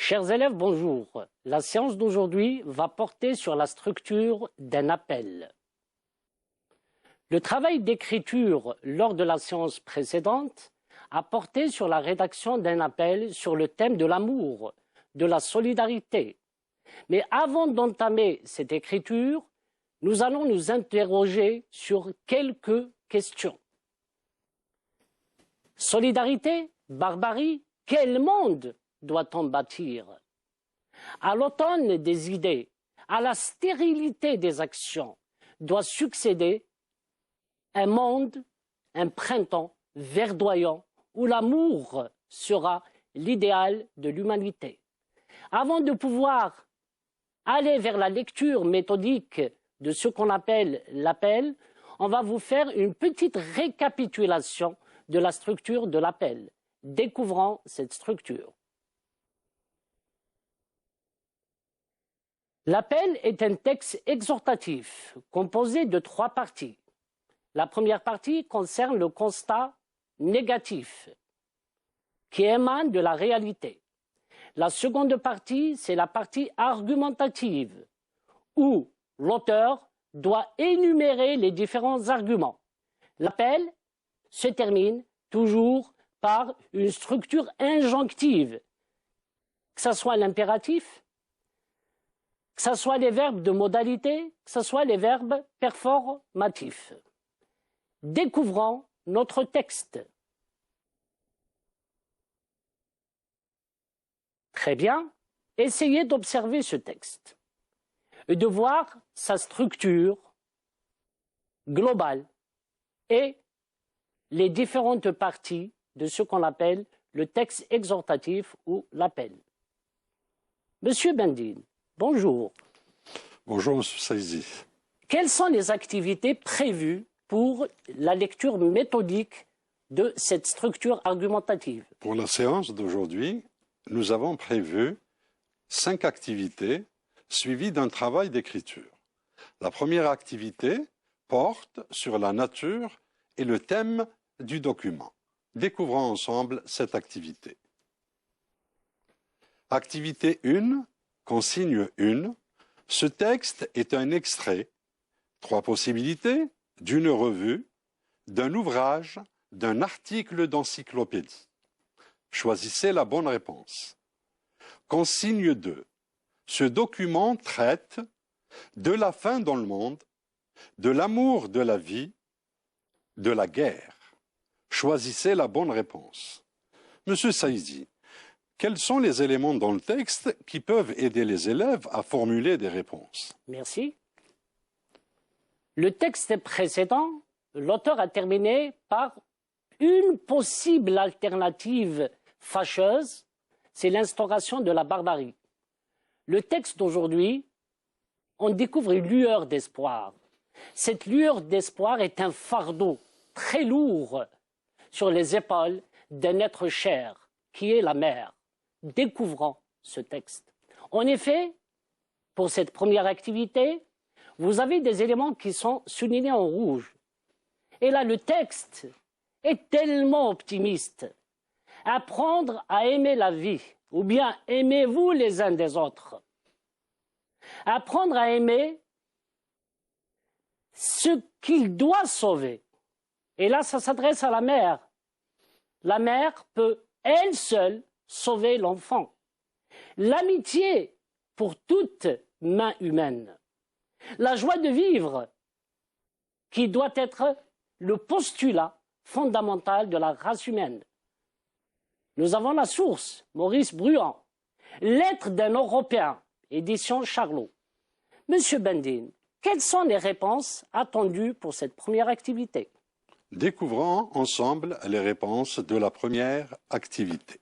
Chers élèves, bonjour. La séance d'aujourd'hui va porter sur la structure d'un appel. Le travail d'écriture lors de la séance précédente a porté sur la rédaction d'un appel sur le thème de l'amour, de la solidarité. Mais avant d'entamer cette écriture, nous allons nous interroger sur quelques questions. Solidarité, barbarie, quel monde doit-on bâtir? À l'automne des idées, à la stérilité des actions, doit succéder un monde, un printemps verdoyant où l'amour sera l'idéal de l'humanité. Avant de pouvoir aller vers la lecture méthodique de ce qu'on appelle l'appel, on va vous faire une petite récapitulation de la structure de l'appel. Découvrons cette structure. L'appel est un texte exhortatif composé de 3 parties. La première partie concerne le constat négatif qui émane de la réalité. La seconde partie, c'est la partie argumentative où l'auteur doit énumérer les différents arguments. L'appel se termine toujours par une structure injonctive, que ce soit l'impératif, que ce soit les verbes de modalité, que ce soit les verbes performatifs. Découvrons notre texte. Très bien, essayez d'observer ce texte et de voir sa structure globale et les différentes parties de ce qu'on appelle le texte exhortatif ou l'appel. Monsieur Bendine, bonjour. Bonjour, Monsieur Saïzi. Quelles sont les activités prévues pour la lecture méthodique de cette structure argumentative? Pour la séance d'aujourd'hui, nous avons prévu 5 activités suivies d'un travail d'écriture. La première activité porte sur la nature et le thème du document. Découvrons ensemble cette activité. Activité 1, consigne 1. Ce texte est un extrait, 3 possibilités, d'une revue, d'un ouvrage, d'un article d'encyclopédie. Choisissez la bonne réponse. Consigne 2. Ce document traite de la faim dans le monde, de l'amour de la vie, de la guerre. Choisissez la bonne réponse. Monsieur Saïzi, quels sont les éléments dans le texte qui peuvent aider les élèves à formuler des réponses? Merci. Le texte précédent, l'auteur a terminé par une possible alternative fâcheuse, c'est l'instauration de la barbarie. Le texte d'aujourd'hui, on découvre une lueur d'espoir. Cette lueur d'espoir est un fardeau très lourd sur les épaules d'un être cher, qui est la mère. Découvrons ce texte. En effet, pour cette première activité, vous avez des éléments qui sont soulignés en rouge. Et là, le texte est tellement optimiste. Apprendre à aimer la vie, ou bien aimez-vous les uns des autres. Apprendre à aimer ce qu'il doit sauver. Et là, ça s'adresse à la mère. La mère peut, elle seule, sauver l'enfant. L'amitié pour toute main humaine. La joie de vivre, qui doit être le postulat fondamental de la race humaine. Nous avons la source, Maurice Bruand. Lettre d'un Européen, édition Charlot. Monsieur Bendine, quelles sont les réponses attendues pour cette première activité? Découvrons ensemble les réponses de la première activité.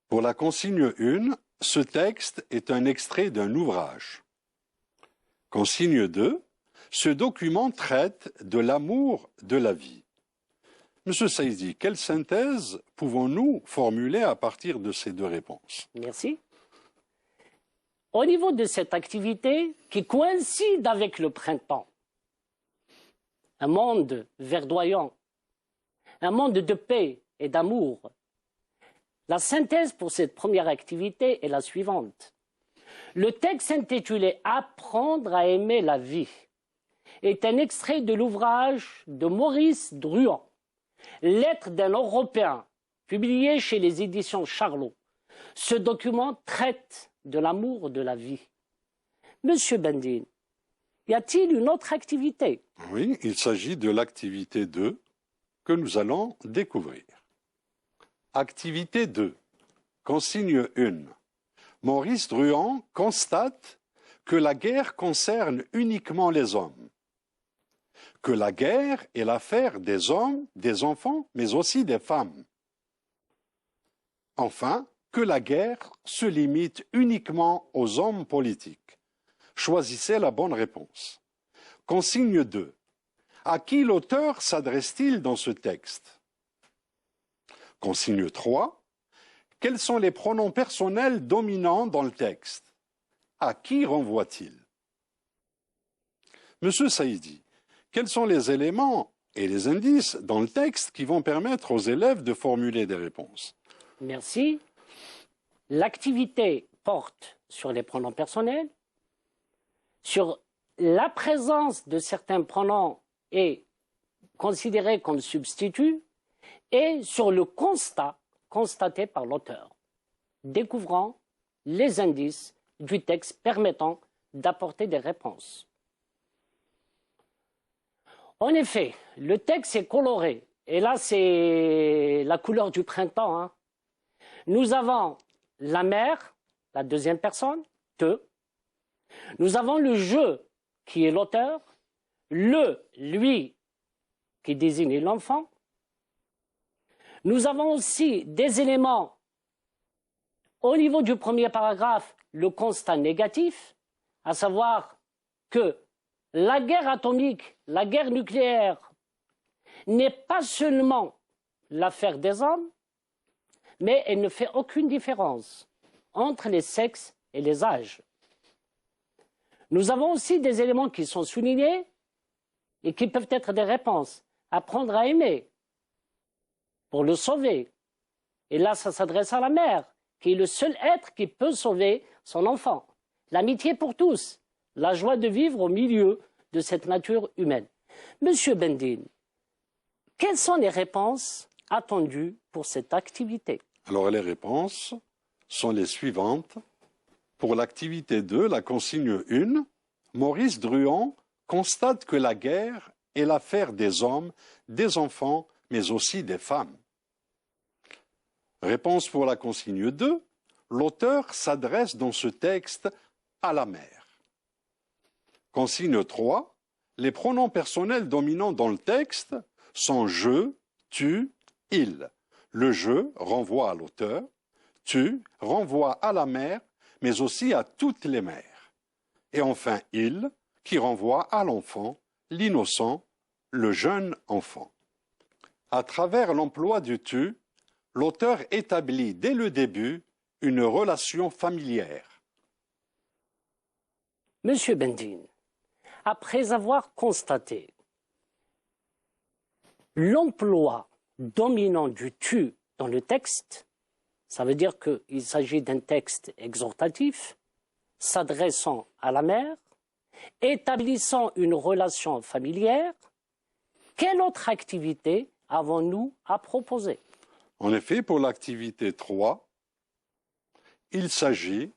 Pour la consigne 1, ce texte est un extrait d'un ouvrage. Consigne 2, ce document traite de l'amour de la vie. Monsieur Saïzi, quelle synthèse pouvons-nous formuler à partir de ces 2 réponses? Merci. Au niveau de cette activité qui coïncide avec le printemps, un monde verdoyant, un monde de paix et d'amour, La synthèse pour cette première activité est la suivante. Le texte intitulé « Apprendre à aimer la vie » est un extrait de l'ouvrage de Maurice Druon, « Lettres d'un Européen », publié chez les éditions Charlot. Ce document traite de l'amour de la vie. Monsieur Bendine, y a-t-il une autre activité? Oui, il s'agit de l'activité 2 que nous allons découvrir. Activité 2, consigne 1. Maurice Druon constate que la guerre concerne uniquement les hommes, que la guerre est l'affaire des hommes, des enfants, mais aussi des femmes. Enfin, que la guerre se limite uniquement aux hommes politiques. Choisissez la bonne réponse. Consigne 2. À qui l'auteur s'adresse-t-il dans ce texte? Consigne 3. Quels sont les pronoms personnels dominants dans le texte? À qui renvoie-t-il? Monsieur Saïdi, quels sont les éléments et les indices dans le texte qui vont permettre aux élèves de formuler des réponses? Merci. L'activité porte sur les pronoms personnels, sur la présence de certains pronoms est considérée comme substitut et sur le constat constaté par l'auteur, découvrant les indices du texte permettant d'apporter des réponses. En effet, le texte est coloré, et là c'est la couleur du printemps. Hein. Nous avons la mère, la deuxième personne, te. Nous avons le je, qui est l'auteur, le, lui, qui désigne l'enfant. Nous avons aussi des éléments, au niveau du premier paragraphe, le constat négatif, à savoir que la guerre atomique, la guerre nucléaire, n'est pas seulement l'affaire des hommes, mais elle ne fait aucune différence entre les sexes et les âges. Nous avons aussi des éléments qui sont soulignés et qui peuvent être des réponses. Apprendre à aimer pour le sauver. Et là, ça s'adresse à la mère, qui est le seul être qui peut sauver son enfant. L'amitié pour tous, la joie de vivre au milieu de cette nature humaine. Monsieur Bendine, quelles sont les réponses attendues pour cette activité? Alors les réponses sont les suivantes. Pour l'activité 2, la consigne 1, Maurice Druon constate que la guerre est l'affaire des hommes, des enfants, mais aussi des femmes. Réponse pour la consigne 2, l'auteur s'adresse dans ce texte à la mère. Consigne 3, les pronoms personnels dominants dans le texte sont je, tu, il. Le je renvoie à l'auteur, tu renvoie à la mère, mais aussi à toutes les mères. Et enfin il, qui renvoie à l'enfant, l'innocent, le jeune enfant. À travers l'emploi du tu, l'auteur établit dès le début une relation familière. Monsieur Bendine, après avoir constaté l'emploi dominant du tu dans le texte, ça veut dire qu'il s'agit d'un texte exhortatif, s'adressant à la mère, établissant une relation familière, quelle autre activité avons-nous à proposer? En effet, pour l'activité 3, il s'agit,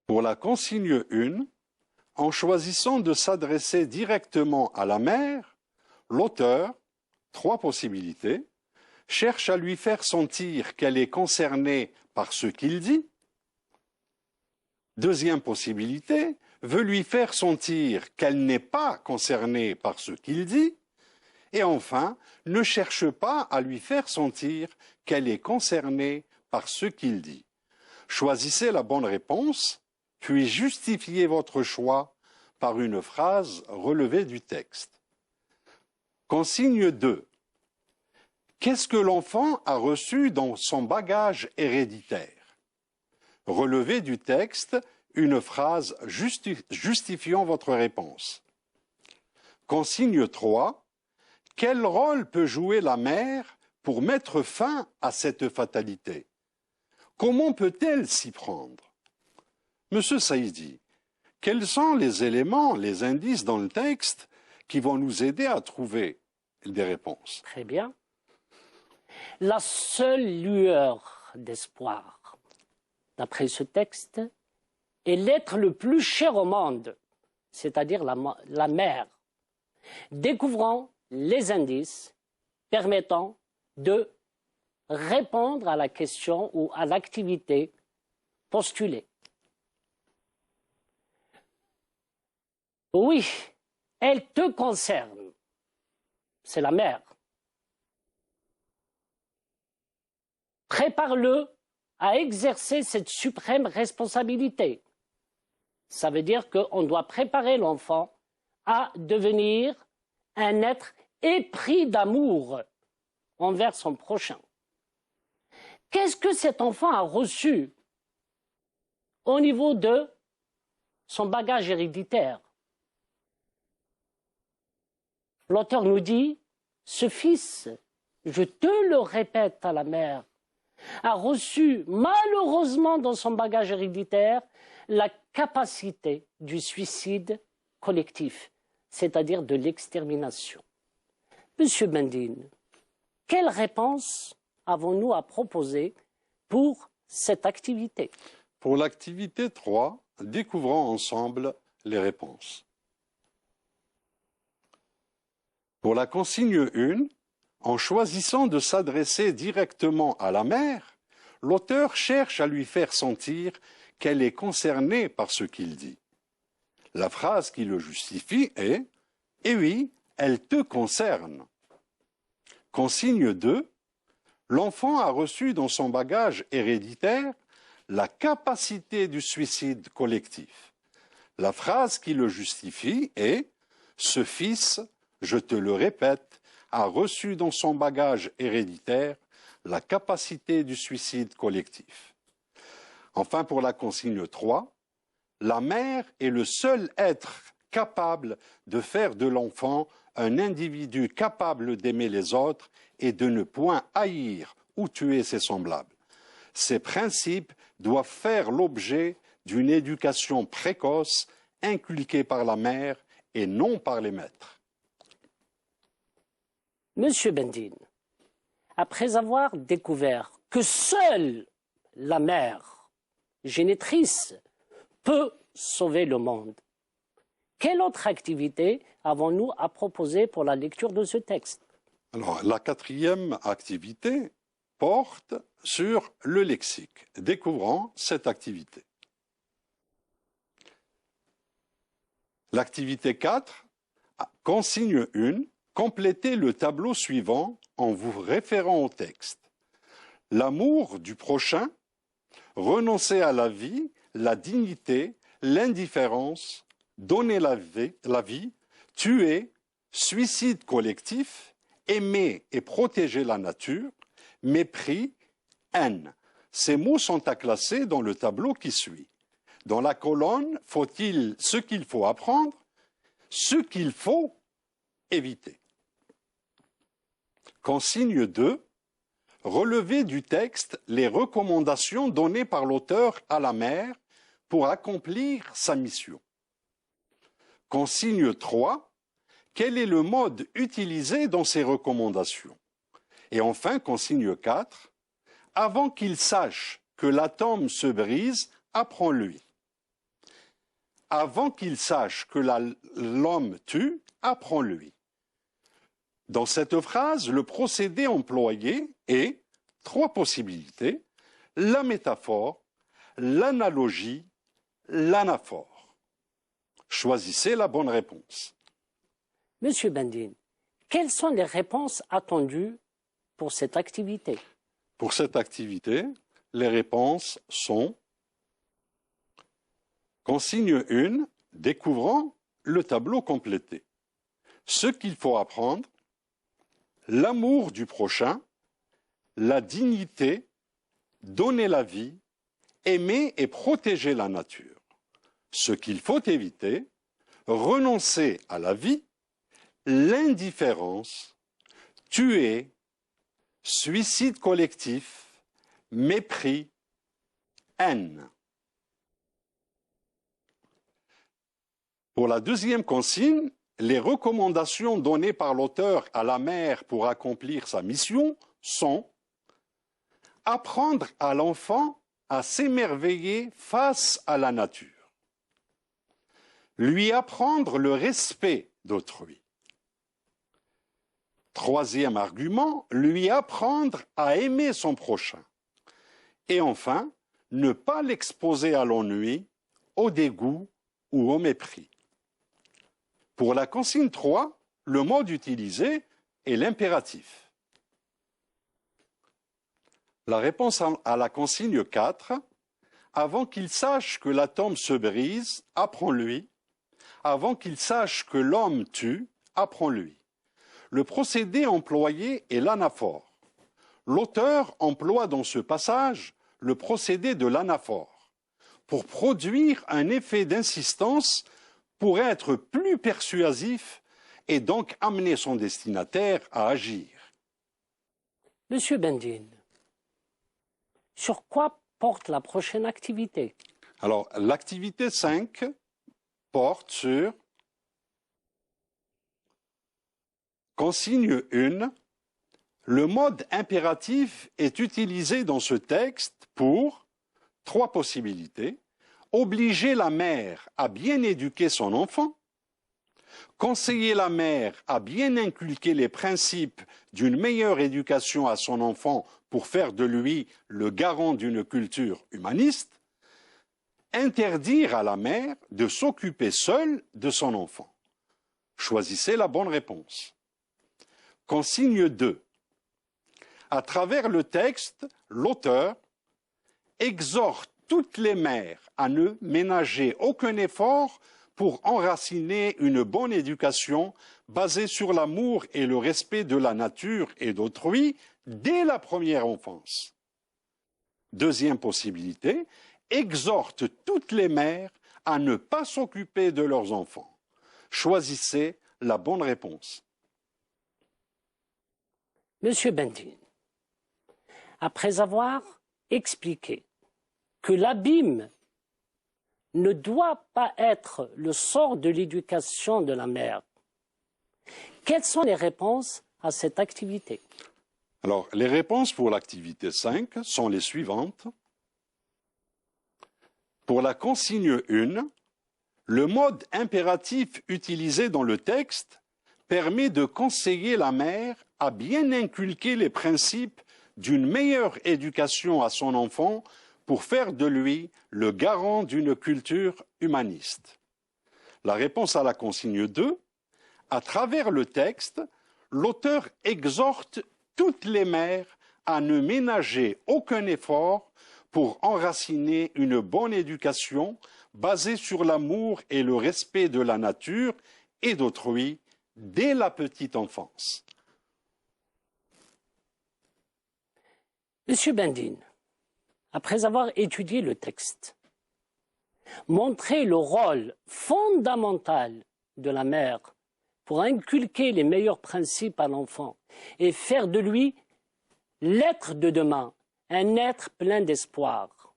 pour la consigne 1, en choisissant de s'adresser directement à la mère, l'auteur, 3 possibilités, cherche à lui faire sentir qu'elle est concernée par ce qu'il dit. Deuxième possibilité, veut lui faire sentir qu'elle n'est pas concernée par ce qu'il dit. Et enfin, ne cherche pas à lui faire sentir qu'elle est concernée par ce qu'il dit. Choisissez la bonne réponse, puis justifiez votre choix par une phrase relevée du texte. Consigne 2. Qu'est-ce que l'enfant a reçu dans son bagage héréditaire? Relevez du texte une phrase justifiant votre réponse. Consigne 3. Quel rôle peut jouer la mère pour mettre fin à cette fatalité. Comment peut-elle s'y prendre? Monsieur Saïdi, quels sont les éléments, les indices dans le texte qui vont nous aider à trouver des réponses? Très bien. La seule lueur d'espoir, d'après ce texte, est l'être le plus cher au monde, c'est-à-dire la mère, découvrant les indices permettant de répondre à la question ou à l'activité postulée. Oui, elle te concerne. C'est la mère. Prépare-le à exercer cette suprême responsabilité. Ça veut dire qu'on doit préparer l'enfant à devenir un être épris d'amour envers son prochain. Qu'est-ce que cet enfant a reçu au niveau de son bagage héréditaire? L'auteur nous dit, ce fils, je te le répète à la mère, a reçu malheureusement dans son bagage héréditaire la capacité du suicide collectif, c'est-à-dire de l'extermination. Monsieur Bendine, quelle réponse avons-nous à proposer pour cette activité? Pour l'activité 3, découvrons ensemble les réponses. Pour la consigne 1, en choisissant de s'adresser directement à la mère, l'auteur cherche à lui faire sentir qu'elle est concernée par ce qu'il dit. La phrase qui le justifie est « Eh oui, elle te concerne ». Consigne 2, l'enfant a reçu dans son bagage héréditaire la capacité du suicide collectif. La phrase qui le justifie est « Ce fils, je te le répète, a reçu dans son bagage héréditaire la capacité du suicide collectif. » Enfin, pour la consigne 3, la mère est le seul être capable de faire de l'enfant un individu capable d'aimer les autres et de ne point haïr ou tuer ses semblables. Ces principes doivent faire l'objet d'une éducation précoce inculquée par la mère et non par les maîtres. Monsieur Bendine, après avoir découvert que seule la mère génitrice peut sauver le monde, quelle autre activité avons-nous à proposer pour la lecture de ce texte? Alors, la 4e activité porte sur le lexique. Découvrons cette activité. L'activité 4, consigne 1, complétez le tableau suivant en vous référant au texte. L'amour du prochain, renoncer à la vie, la dignité, l'indifférence, donner la vie, tuer, suicide collectif, aimer et protéger la nature, mépris, haine. Ces mots sont à classer dans le tableau qui suit. Dans la colonne, faut-il ce qu'il faut apprendre, ce qu'il faut éviter. Consigne 2, relevez du texte les recommandations données par l'auteur à la mère pour accomplir sa mission. Consigne 3, quel est le mode utilisé dans ces recommandations? Et enfin, consigne 4, avant qu'il sache que l'atome se brise, apprends-lui. Avant qu'il sache que l'homme tue, apprends-lui. Dans cette phrase, le procédé employé est 3 possibilités, la métaphore, l'analogie, l'anaphore. Choisissez la bonne réponse. Monsieur Bendine, quelles sont les réponses attendues pour cette activité? Pour cette activité, les réponses sont consigne 1, découvrant le tableau complété. Ce qu'il faut apprendre, l'amour du prochain, la dignité, donner la vie, aimer et protéger la nature. Ce qu'il faut éviter, renoncer à la vie, l'indifférence, tuer, suicide collectif, mépris, haine. Pour la deuxième consigne, les recommandations données par l'auteur à la mère pour accomplir sa mission sont apprendre à l'enfant à s'émerveiller face à la nature, lui apprendre le respect d'autrui. Troisième argument, lui apprendre à aimer son prochain. Et enfin, ne pas l'exposer à l'ennui, au dégoût ou au mépris. Pour la consigne 3, le mode utilisé est l'impératif. La réponse à la consigne 4, avant qu'il sache que l'atome se brise, apprends-lui. Avant qu'il sache que l'homme tue, apprends-lui. Le procédé employé est l'anaphore. L'auteur emploie dans ce passage le procédé de l'anaphore pour produire un effet d'insistance pour être plus persuasif et donc amener son destinataire à agir. Monsieur Bendine, sur quoi porte la prochaine activité? Alors, l'activité 5 porte sur consigne 1. Le mode impératif est utilisé dans ce texte pour 3 possibilités. Obliger la mère à bien éduquer son enfant, conseiller la mère à bien inculquer les principes d'une meilleure éducation à son enfant pour faire de lui le garant d'une culture humaniste, interdire à la mère de s'occuper seule de son enfant. Choisissez la bonne réponse. Consigne 2. À travers le texte, l'auteur exhorte toutes les mères à ne ménager aucun effort pour enraciner une bonne éducation basée sur l'amour et le respect de la nature et d'autrui dès la première enfance. Deuxième possibilité, exhorte toutes les mères à ne pas s'occuper de leurs enfants. Choisissez la bonne réponse. Monsieur Bendine, après avoir expliqué que l'abîme ne doit pas être le sort de l'éducation de la mère, quelles sont les réponses à cette activité? Alors, les réponses pour l'activité 5 sont les suivantes. Pour la consigne 1, le mode impératif utilisé dans le texte permet de conseiller la mère à bien inculquer les principes d'une meilleure éducation à son enfant pour faire de lui le garant d'une culture humaniste. La réponse à la consigne 2, à travers le texte, l'auteur exhorte toutes les mères à ne ménager aucun effort pour enraciner une bonne éducation basée sur l'amour et le respect de la nature et d'autrui dès la petite enfance. Monsieur Bendine, après avoir étudié le texte, montré le rôle fondamental de la mère pour inculquer les meilleurs principes à l'enfant et faire de lui l'être de demain, un être plein d'espoir.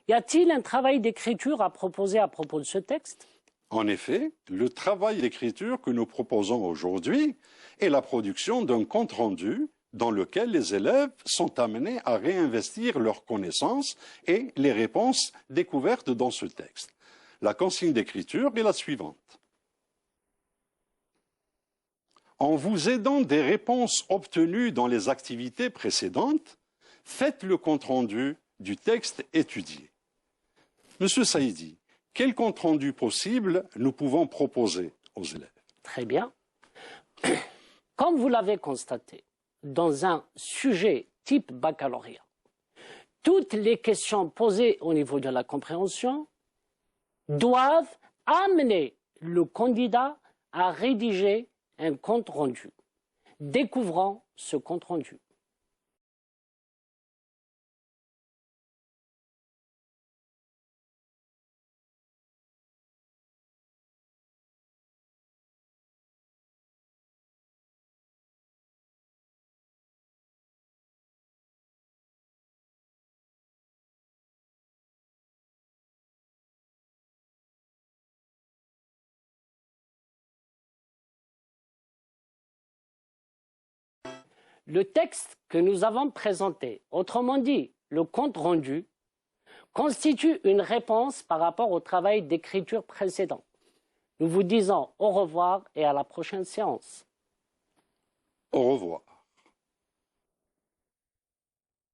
Y a-t-il un travail d'écriture à proposer à propos de ce texte? En effet, le travail d'écriture que nous proposons aujourd'hui est la production d'un compte-rendu dans lequel les élèves sont amenés à réinvestir leurs connaissances et les réponses découvertes dans ce texte. La consigne d'écriture est la suivante. En vous aidant des réponses obtenues dans les activités précédentes, faites le compte-rendu du texte étudié. Monsieur Saïdi, quel compte-rendu possible nous pouvons proposer aux élèves? Très bien. Comme vous l'avez constaté, dans un sujet type baccalauréat, toutes les questions posées au niveau de la compréhension doivent amener le candidat à rédiger un compte-rendu. Découvrons ce compte-rendu. Le texte que nous avons présenté, autrement dit, le compte rendu, constitue une réponse par rapport au travail d'écriture précédent. Nous vous disons au revoir et à la prochaine séance. Au revoir.